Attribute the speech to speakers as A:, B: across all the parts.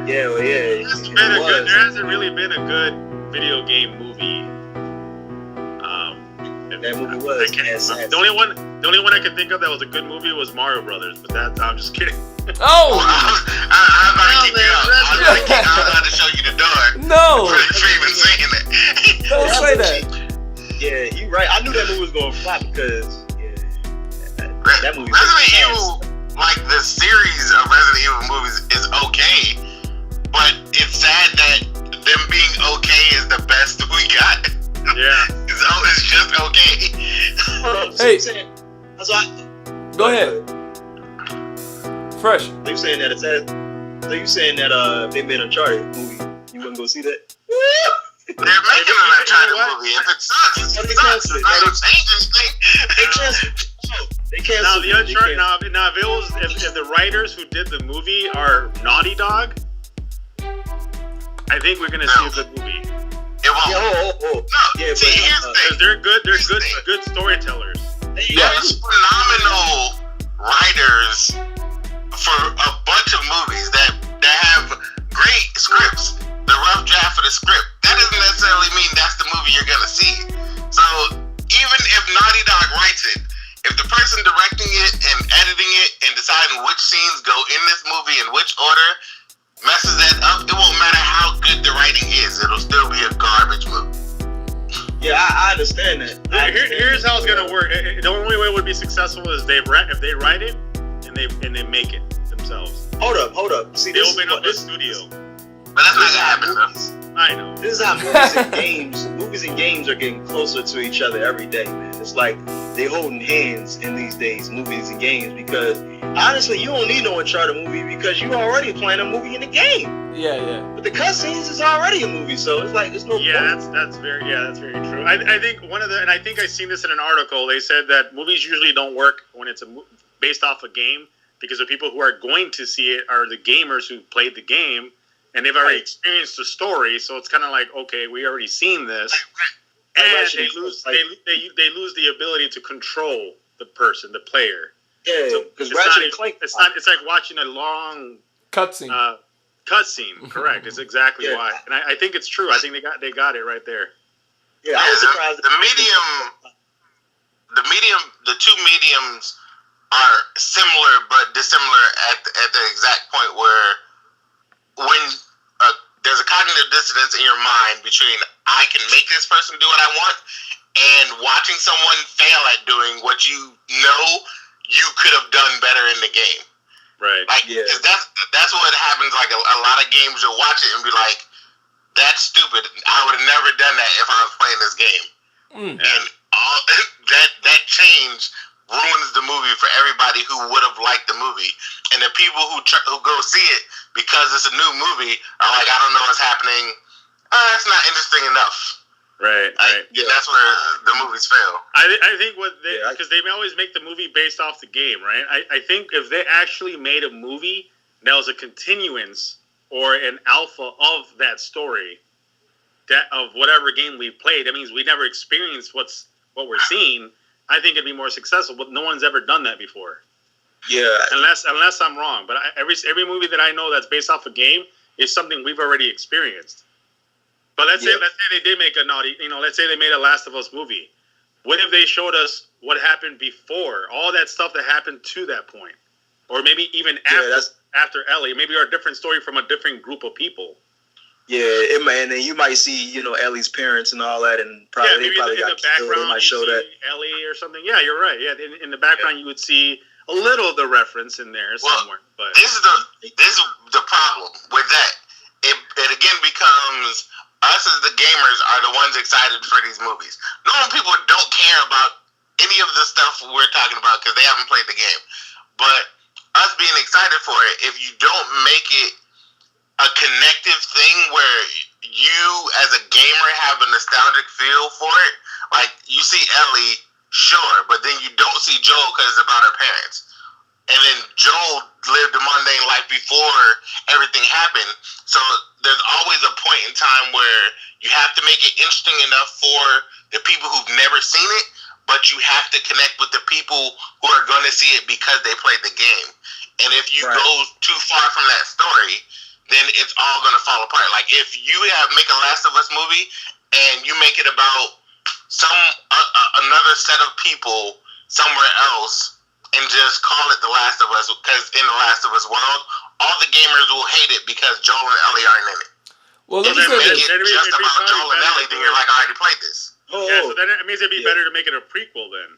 A: Yeah, well, yeah.
B: There hasn't really been a good video game movie.
A: That movie was.
B: The only one I could think of that was a good movie was Mario Brothers, but I'm just kidding.
C: Oh!
D: I'm about to show you the door.
C: No!
D: For even saying that.
C: Don't say that.
A: Yeah, you're right. I knew that movie was going to flop because that movie.
D: Resident Evil, like the series of Resident Evil movies, is okay, but it's sad that them being okay is the best we got.
B: Yeah,
D: it's just okay.
C: Hey, go ahead. Fresh.
A: Are you saying that they made an Uncharted movie? You wouldn't go see that?
D: They're making an Uncharted movie. If it sucks, it sucks. It's not gonna change anything.
A: They canceled.
B: Now the Uncharted. Now if the writers who did the movie are Naughty Dog, I think we're gonna see a good movie.
D: It won't.
A: No. Yeah,
D: see, here's the thing.
B: They're good storytellers.
D: There's phenomenal writers for a bunch of movies that have great scripts. The rough draft of the script. That doesn't necessarily mean that's the movie you're gonna see. So even if Naughty Dog writes it, if the person directing it and editing it and deciding which scenes go in this movie in which order messes that up, it won't matter how good the writing is. It'll still be a garbage movie.
A: Yeah, I understand that.
B: Here's how it's gonna work. The only way it would be successful is if they write it and they make it themselves.
A: Hold up. See,
B: they open up a studio.
D: But that's not gonna happen.
B: I know.
A: This is how movies and games are getting closer to each other every day, man. It's like they holding hands in these days, movies and games, because honestly, you don't need no Uncharted movie because you already playing a movie in the game.
C: Yeah.
A: But the cutscenes is already a movie, so it's like there's no point.
B: That's very true. I think and I think I seen this in an article. They said that movies usually don't work when it's based off a game because the people who are going to see it are the gamers who played the game. And they've already experienced the story, so it's kind of like, okay, we already seen this, and they lose the ability to control the person, the player.
A: Yeah, because
B: it's like watching a long
C: cutscene.
B: Cutscene, correct? It's exactly why, and I think it's true. I think they got it right there.
A: Yeah, I was surprised.
D: The two mediums are similar but dissimilar at the exact point where when there's a cognitive dissonance in your mind between I can make this person do what I want and watching someone fail at doing what you know you could have done better in the game.
B: Right.
D: Like, that's what happens. Like, a lot of games you'll watch it and be like, that's stupid. I would have never done that if I was playing this game. And all that change ruins the movie for everybody who would have liked the movie. And the people who go see it because it's a new movie are like, I don't know what's happening. That's not interesting enough.
B: Right.
D: That's where the movies fail.
B: I think because they always make the movie based off the game, right? I think if they actually made a movie that was a continuance or an alpha of that story, of whatever game we played, that means we never experienced what we're seeing. I think it'd be more successful, but no one's ever done that before.
A: Yeah.
B: Unless I'm wrong, but every movie that I know that's based off a game is something we've already experienced. But let's say they did make let's say they made a Last of Us movie. What if they showed us what happened before, all that stuff that happened to that point, or maybe even after Ellie, maybe a different story from a different group of people.
A: Yeah, and then you might see, Ellie's parents and all that, and probably
B: maybe in the background,
A: they might show that
B: Ellie or something. Yeah, you're right. Yeah, in the background you would see a little of the reference in there somewhere. But
D: this is the problem with that. It again becomes us as the gamers are the ones excited for these movies. Normal people don't care about any of the stuff we're talking about because they haven't played the game. But us being excited for it, if you don't make it a connective thing where you as a gamer have a nostalgic feel for it, like you see Ellie, sure, but then you don't see Joel because it's about her parents. And then Joel lived a mundane life before everything happened. So there's always a point in time where you have to make it interesting enough for the people who've never seen it, but you have to connect with the people who are going to see it because they played the game. And if you go too far from that story, then it's all gonna fall apart. Like if you make a Last of Us movie and you make it about another set of people somewhere else and just call it The Last of Us, because in The Last of Us world, all the gamers will hate it because Joel and Ellie aren't in it.
C: Well,
D: If you make it just about Joel and Ellie, then you're like, I already played this.
B: Yeah, so then it means it'd be better to make it a prequel then.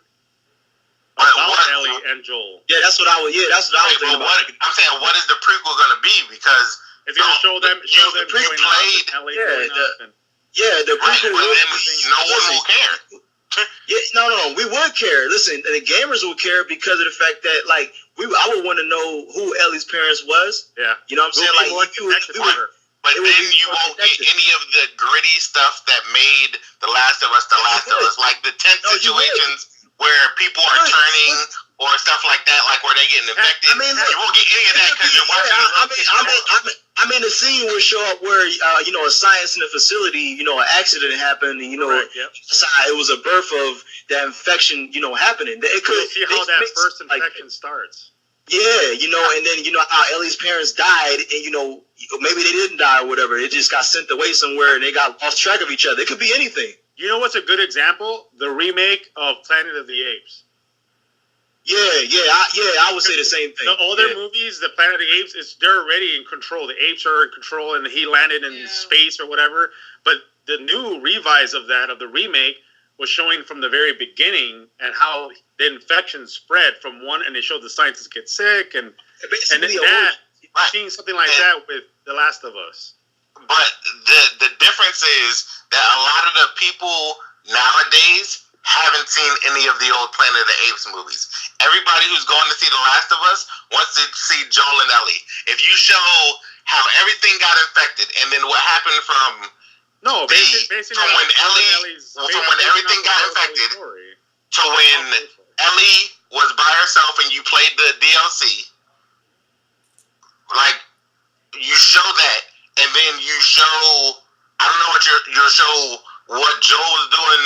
D: But
B: about Ellie and Joel.
A: Yeah, that's what I was. Yeah, that's what I was thinking about.
D: I'm saying, what is the prequel gonna be? Because
B: it's gonna show them
D: growing
B: up, Ellie growing up, and
A: the prequel.
D: No one will care.
A: Yeah, no, we would care. Listen, the gamers would care because of the fact that, like, I would want to know who Ellie's parents was.
B: Yeah,
A: you know what I'm saying? Like,
D: but then you won't get any of the gritty stuff that made The Last of Us The Last of Us, like the tense situations where people are turning or stuff like that, like where they getting infected.
A: I mean,
D: you won't get any of that because you're watching.
A: I mean, the scene would show up where a science in the facility, an accident happened, and it was a birth of that infection, happening. It could
B: see how that first infection starts.
A: Yeah, and then how Ellie's parents died, and maybe they didn't die or whatever. It just got sent away somewhere, and they got lost track of each other. It could be anything.
B: You know what's a good example? The remake of Planet of the Apes.
A: I would say the same thing.
B: The older movies, the Planet of the Apes, they're already in control. The apes are in control, and he landed in space or whatever. But the new revise of the remake, was showing from the very beginning and how the infection spread from one, and they showed the scientists get sick, and seeing something like that with The Last of Us.
D: But the difference is that a lot of the people nowadays haven't seen any of the old Planet of the Apes movies. Everybody who's going to see The Last of Us wants to see Joel and Ellie. If you show how everything got infected and then what happened from
B: basically
D: from when everything got infected to when Ellie was by herself and you played the DLC, like you show that, and then you show you'll show what Joel was doing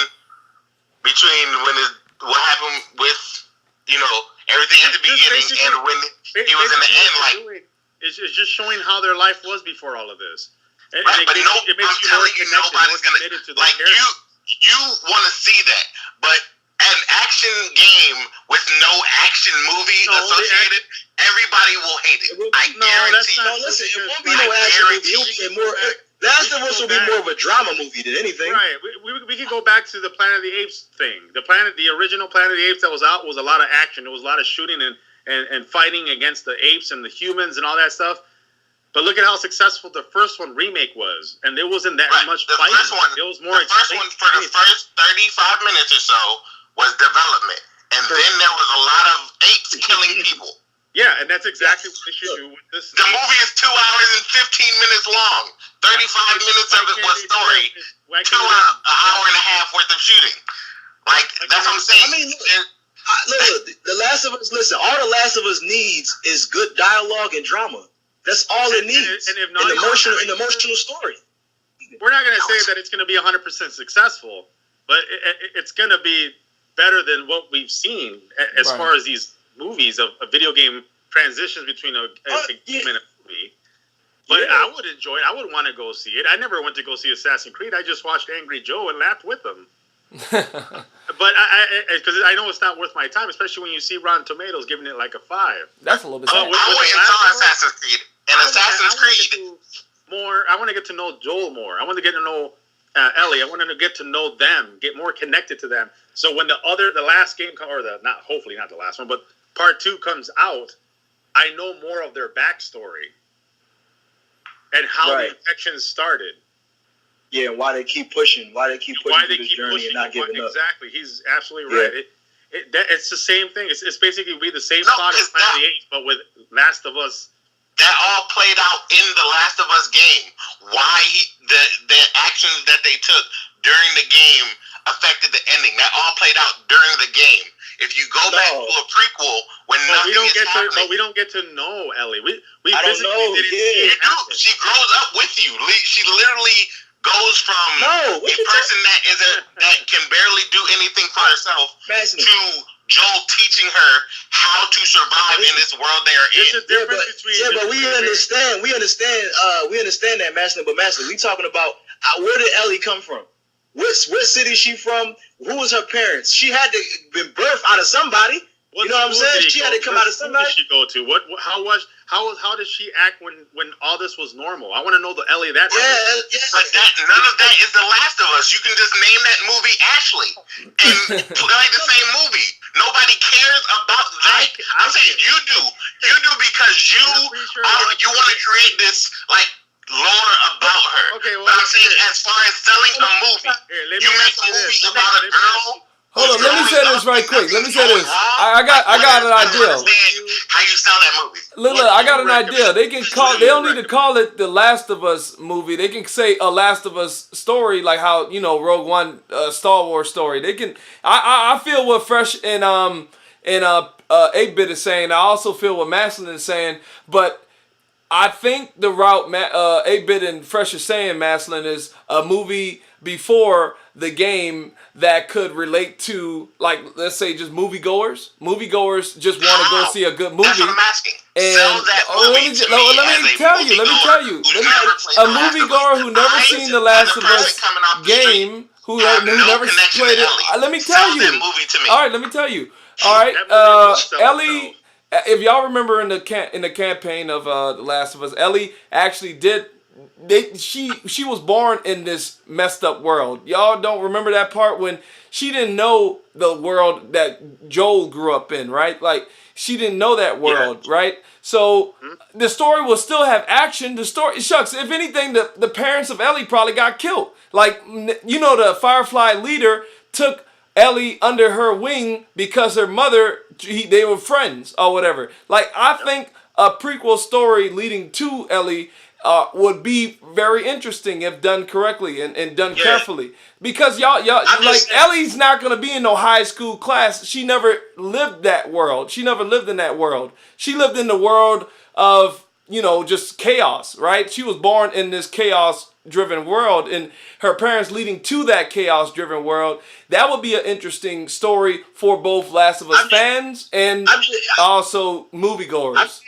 D: between what happened with everything at the beginning and when he was in the end. Like
B: it's just showing how their life was before all of this. And
D: I'm telling you, nobody's gonna like you want to see that, but an action game with no action movie associated, everybody will hate it. I guarantee.
A: Listen, it won't be no action movie. It'll be more. Last of Us will be more of a drama movie than anything.
B: Right. We could go back to the Planet of the Apes thing. The original Planet of the Apes that was out was a lot of action. There was a lot of shooting and fighting against the apes and the humans and all that stuff. But look at how successful the first one remake was, and there wasn't that much fighting. It was more.
D: The first one for the first 35 minutes or so was development, and then there was a lot of apes killing people.
B: Yeah, and that's exactly what they should do with this.
D: The movie is 2 hours and 15 minutes long. 35 minutes of it was story. 2 hour, an hour and a half worth of shooting. Like that's what I'm saying. I mean,
A: look, The Last of Us. Listen, all The Last of Us needs is good dialogue and drama. That's all it needs. And an emotional story.
B: We're not going to say that it's going to be 100% successful, but it's going to be better than what we've seen as far as these movies of a video game transitions between a game and a movie. But I would enjoy it. I would want to go see it. I never went to go see Assassin's Creed. I just watched Angry Joe and laughed with them. But because I know it's not worth my time, especially when you see Rotten Tomatoes giving it like a 5.
C: That's a little bit sad.
D: I went and saw Assassin's Creed. Assassin's Creed.
B: I want to get to know Joel more. I want to get to know Ellie. I want to get to know them, get more connected to them. So when the last game, hopefully not the last one, but part 2 comes out, I know more of their backstory and how the infections started.
A: Yeah, and why they keep pushing. Why they keep pushing through this journey and not giving up.
B: Exactly. He's absolutely right. It's the same thing. It's basically the same plot as Planet of the Apes, but with Last of Us.
D: That all played out in the Last of Us game. Why the actions that they took during the game affected the ending. That all played out during the game. If you go back to a prequel when nothing is happening,
B: but we don't get to know Ellie. We
A: I don't know.
D: You do. She grows up with you. She literally goes from a person that can barely do anything for herself to Joel teaching her how to survive in this world they are in.
B: There's a difference between.
A: But we understand that, Mastalin. But Mastalin, we talking about where did Ellie come from? What city is she from? Who was her parents? She had to been birthed out of somebody. You know what I'm saying? She had to come out of somebody.
B: What did she go to? How did she act when all this was normal? I want to know the Ellie that.
A: Yeah.
D: But none of that is The Last of Us. You can just name that movie Ashley and play the same movie. Nobody cares about that. I'm saying you do. You do because you want to create this like lore about her. Okay, well, but I'm saying as far as selling a movie, you make a movie about a girl.
C: Hold on, let me say this right quick. Let me say this. I got an idea.
D: How you sell that movie?
C: Look, I got an idea. They don't need to call it the Last of Us movie. They can say a Last of Us story, like how Rogue One, Star Wars story. They can. I feel what Fresh and 8-Bit is saying. I also feel what Mastalin is saying, but I think the route 8-Bit and Fresh is saying, Mastalin, is a movie before the game that could relate to, like, let's say just moviegoers. Moviegoers just want to go see a good movie.
D: That's what I'm asking.
C: And
D: sell that movie
C: let me tell you. A moviegoer who never seen the Last of Us game, who never played it. Let me tell you. All right, let me tell you. All right, Ellie. If y'all remember in the campaign of The Last of Us, Ellie actually did. She was born in this messed up world. Y'all don't remember that part when she didn't know the world that Joel grew up in, right? Like she didn't know that world, right? So the story will still have action. The story, shucks, if anything, the parents of Ellie probably got killed. Like the Firefly leader took Ellie under her wing because her mother, they were friends or whatever. Like I think a prequel story leading to Ellie would be very interesting if done correctly and done carefully. Because y'all like Ellie's not gonna be in no high school class. She never lived that world. She never lived in that world. She lived in the world of just chaos, right? She was born in this chaos-driven world, and her parents leading to that chaos-driven world. That would be an interesting story for both Last of Us fans and also moviegoers.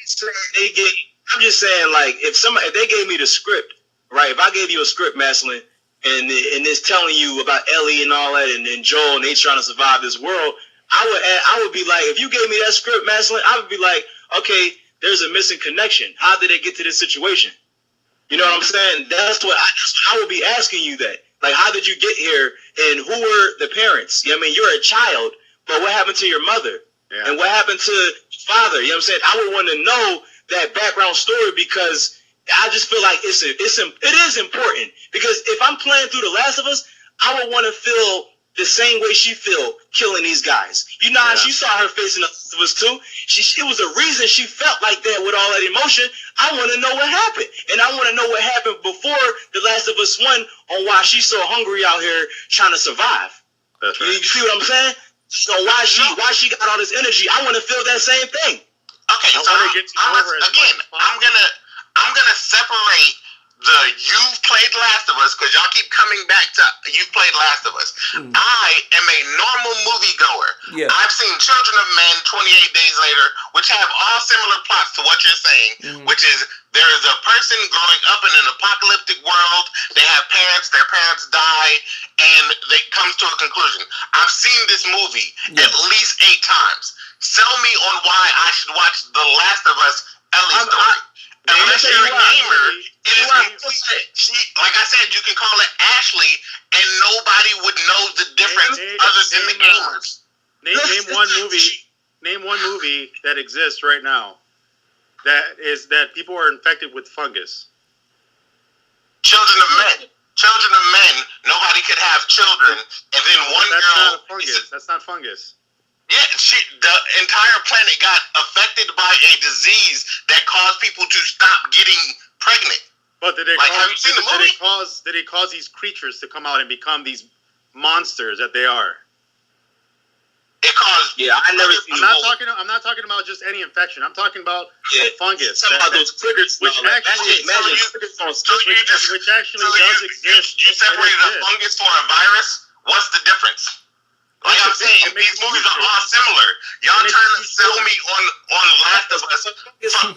A: I'm just saying, like, if they gave me the script, right? If I gave you a script, Mastalin, and it's telling you about Ellie and all that, and Joel, and they trying to survive this world, I would be like, if you gave me that script, Mastalin, I would be like, okay, there's a missing connection. How did they get to this situation? You know what I'm saying? That's what I would be asking you that. Like, how did you get here, and who were the parents? I mean, you're a child, but what happened to your mother? Yeah. And what happened to your father? You know what I'm saying? I would want to know that background story because I just feel like it is important. Because if I'm playing through The Last of Us, I would want to feel the same way she feel killing these guys. You know how she saw her face in The Last of Us too? It was a reason she felt like that with all that emotion. I want to know what happened. And I want to know what happened before The Last of Us 1 on why she's so hungry out here trying to survive. That's right. You see what I'm saying? So why she got all this energy? I want to feel that same thing.
D: Okay, so I'm gonna separate the you've played Last of Us because y'all keep coming back to you've played Last of Us. I am a normal moviegoer. Yeah. I've seen Children of Men, 28 Days Later, which have all similar plots to what you're saying, which is there is a person growing up in an apocalyptic world. They have parents. Their parents die, and they comes to a conclusion. I've seen this movie at least 8 times. Sell me on why I should watch The Last of Us Ellie story. Unless you're a gamer, it is like I said, you can call it Ashley, and nobody would know the difference other than the gamers.
B: Name one movie that exists right now that people are infected with fungus.
D: Children of Men. Children of Men. Nobody could have children, and then one girl.
B: That's not fungus. That's not fungus.
D: Yeah, the entire planet got affected by a disease that caused people to stop getting pregnant.
B: But did it cause these creatures to come out and become these monsters that they are?
D: It caused.
A: Yeah, I'm
B: not talking about just any infection. I'm talking about fungus.
A: Those critters,
B: which actually does exist.
D: You separated a fungus for a virus. What's the difference? Like I'm saying, these movies are all similar. Y'all trying to sell me on Last of Us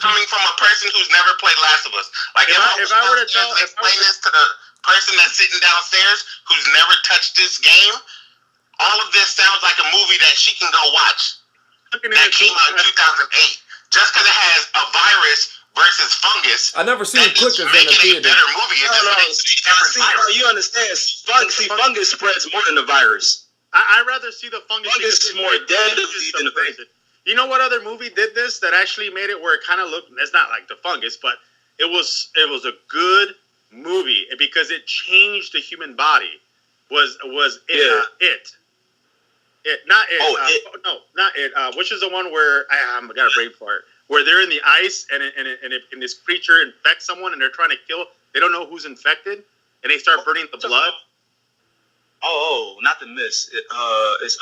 D: coming from a person who's never played Last of Us. Like if I were to explain this to the person that's sitting downstairs who's never touched this game, all of this sounds like a movie that she can go watch. That came out in 2008. Just because it has a virus versus fungus.
C: I never seen clickers in the theater.
D: Better movie. It just makes it a different virus.
A: You understand? Fungus spreads more than the virus.
B: I'd rather see the fungus.
A: Fungus is more deadly than the virus.
B: You know what other movie did this that actually made it where it kind of looked? It's not like the fungus, but it was a good movie because it changed the human body. Was it? It not it.
A: Oh,
B: no, not it. Which is the one where I got a brain fart. Where they're in the ice and this creature infects someone and they're trying to kill. They don't know who's infected and they start burning the blood.
A: Oh, not the Mist. It's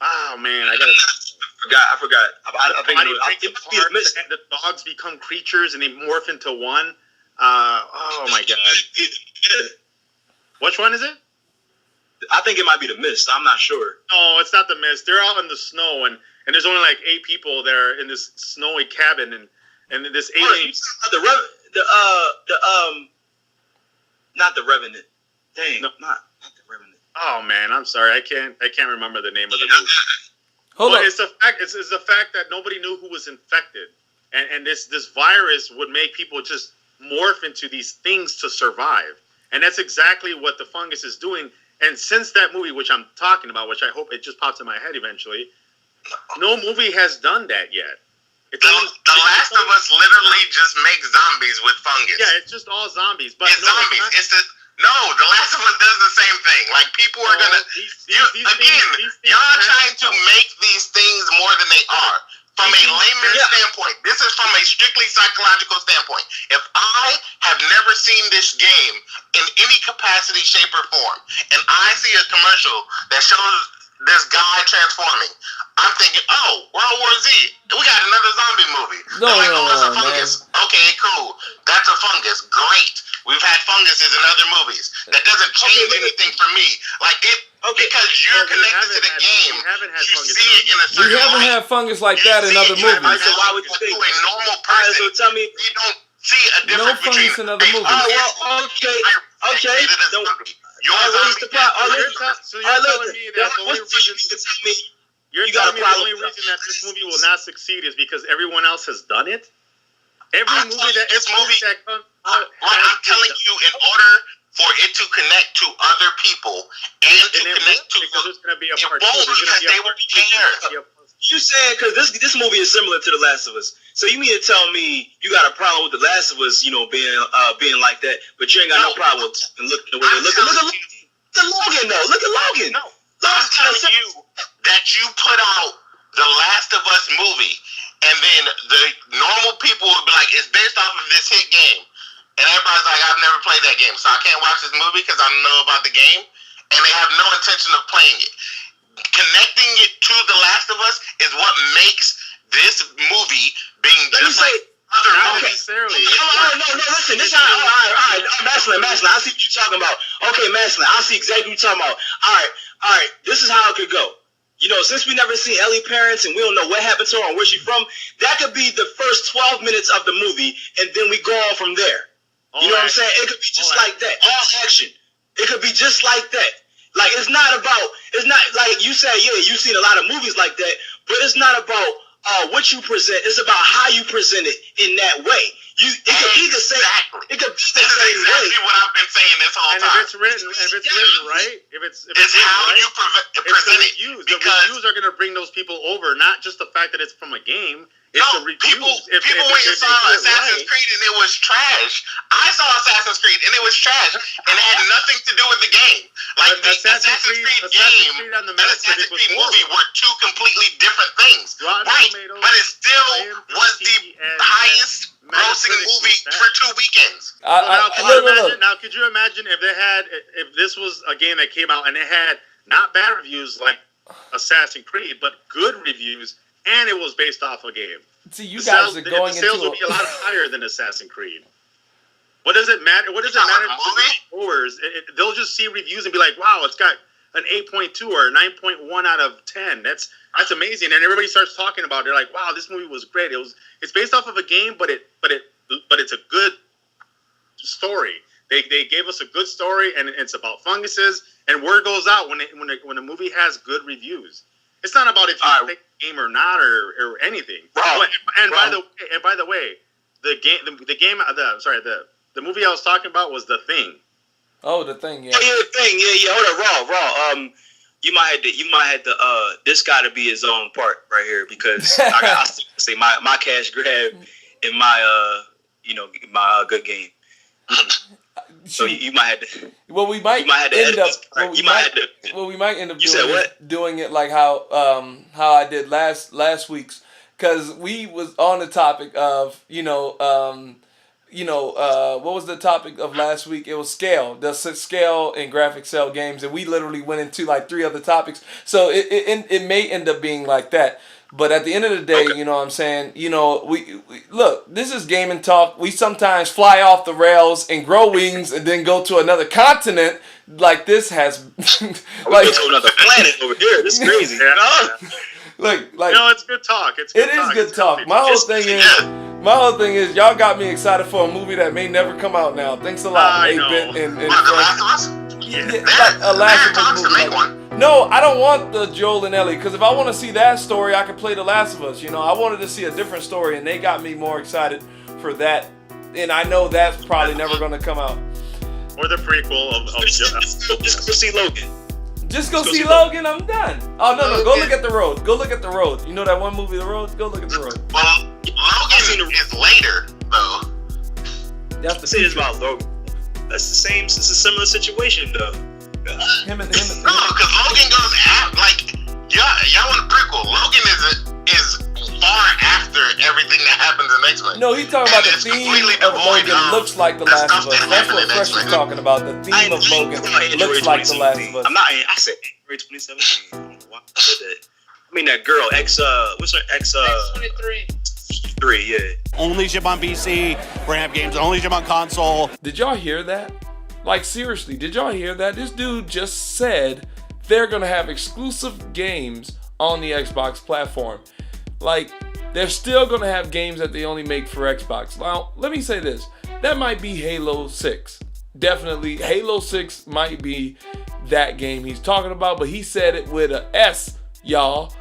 B: Oh man, I
A: forgot. I think it must be the Mist.
B: And the dogs become creatures and they morph into one. Oh my god. Which one is it?
A: I think it might be the Mist. I'm not sure.
B: No, it's not the Mist. They're out in the snow and there's only like 8 people there in this snowy cabin and this alien.
A: Not the Revenant. Dang,
B: no.
A: not the Revenant.
B: Oh man, I'm sorry. I can't remember the name of the movie.
C: Hold on.
B: It's the fact. It's the fact that nobody knew who was infected, and this virus would make people just morph into these things to survive, and that's exactly what the fungus is doing. And since that movie, which I'm talking about, which I hope it just pops in my head eventually, no movie has done that yet.
D: The Last of Us literally just makes zombies with fungus.
B: Yeah, it's just all zombies. But
D: it's zombies. The Last of Us does the same thing. Like people are gonna y'all trying to make these things more than they are. From a layman's standpoint, this is from a strictly psychological standpoint. If I have never seen this game in any capacity, shape, or form, and I see a commercial that shows this guy transforming, I'm thinking, oh, World War Z, we got another zombie movie. That's a fungus. Man. Okay, cool. That's a fungus. Great. We've had funguses in other movies. That doesn't change anything for me. Like because you're connected to the game, you see it in a certain way.
C: We haven't had fungus like that in other movies.
A: So why would you think?
D: To a normal person,
A: so tell me,
D: you don't see a difference
C: between in other movies.
A: Okay.
B: You're telling me that the only reason the only reason that this movie will not succeed is because everyone else has done it. I'm telling
D: you, in order for it to connect to other people and to connect to
B: there's going to be a part
D: two, because they were there.
A: You saying because this movie is similar to The Last of Us, so you mean to tell me you got a problem with The Last of Us, being like that, but you ain't got no problem with looking the way they look. Look at Logan though. Look at Logan.
D: No, I'm telling you that you put out The Last of Us movie, and then the normal people would be like, it's based off of this hit game. And everybody's like, I've never played that game, so I can't watch this movie because I don't know about the game. And they have no intention of playing it. Connecting it to The Last of Us is what makes this movie being just like other movies.
B: Necessarily.
A: No, listen. This all right. Mastalin, I see what you're talking about. Okay, Mastalin, I see exactly what you're talking about. All right. This is how it could go. Since we never seen Ellie parents and we don't know what happened to her and where she's from, that could be the first 12 minutes of the movie, and then we go on from there. You know what I'm saying? It could be just like that. All action. It could be just like that. Like, it's not like you said, you've seen a lot of movies like that, but it's not about what you present. It's about how you present it in that way. It could be the same. It could be the same way.
D: Exactly what I've been saying this whole time.
B: And if it's written right,
D: it's how you present it.
B: The reviews are going to bring those people over, not just the fact that it's from a game.
D: People went and saw Assassin's Creed and it was trash. I saw Assassin's Creed and it was trash, and it had nothing to do with the game. Like the Assassin's Creed game and the Assassin's Creed movie were two completely different things, right? But it still was the highest grossing movie for 2 weekends.
B: Now, could you imagine if this was a game that came out and it had not bad reviews like Assassin's Creed, but good reviews? And it was based off a game.
C: See, you guys are going into
B: the sales would be a lot higher than Assassin's Creed. What does it matter? What does it matter to viewers? They'll just see reviews and be like, "Wow, it's got an 8.2 or a 9.1 out of 10. That's amazing, and everybody starts talking about it. They're like, "Wow, this movie was great." It's based off of a game, but it's a good story. They gave us a good story, and it's about funguses. And word goes out when a movie has good reviews. It's not about if you play the game or not or anything.
A: Wow.
B: By the way, the movie I was talking about was The Thing.
C: Oh, The Thing, yeah.
A: Oh yeah, The Thing, yeah. Hold on, Raw. You might have to. This got to be his own part right here because I say my cash grab in my my good game. So you might have to.
C: Well, we might end up doing it like how I did last week's, because we was on the topic of what was the topic of last week? It was scale, the scale in graphic cell games, and we literally went into like 3 other topics. So it may end up being like that. But at the end of the day, you know what I'm saying? We look, this is GamIN Talk. We sometimes fly off the rails and grow wings and then go to another continent like this has.
A: Like, go to another planet over here. This is crazy.
B: It's good talk. It is
C: good talk. My whole thing is y'all got me excited for a movie that may never come out now. Thanks a lot, 8-Bit and
D: The Last of Us?
C: a Last of Us movie.
D: Make one.
C: No, I don't want the Joel and Ellie, because if I want to see that story, I can play The Last of Us. I wanted to see a different story, and they got me more excited for that. And I know that's probably never going to come out.
B: Or the prequel of
A: just go see Logan.
C: Just go see Logan. I'm done. Oh no, go look at The Road. Go look at The Road. You know that one movie, The Road? Go look at The Road.
D: Well, Logan is later though.
C: That's the
A: thing about Logan. That's the same. It's a similar situation though.
D: No, because Logan goes out like y'all want a prequel. Logan is far after everything that happens in X-Men.
C: No, he's talking about the theme of Logan looks like The Last of Us. That's what Fresh is talking about. The theme of Logan looks like The Last of Us.
A: I said January 2017. I don't know why I said that. I mean that girl what's her X23. 3, yeah.
E: Only ship on PC. We're gonna have games that only ship on console.
C: Did y'all hear that? Like, seriously, did y'all hear that? This dude just said they're gonna have exclusive games on the Xbox platform. Like, they're still gonna have games that they only make for Xbox. Now, let me say this. That might be Halo 6. Definitely, Halo 6 might be that game he's talking about, but he said it with a S, y'all.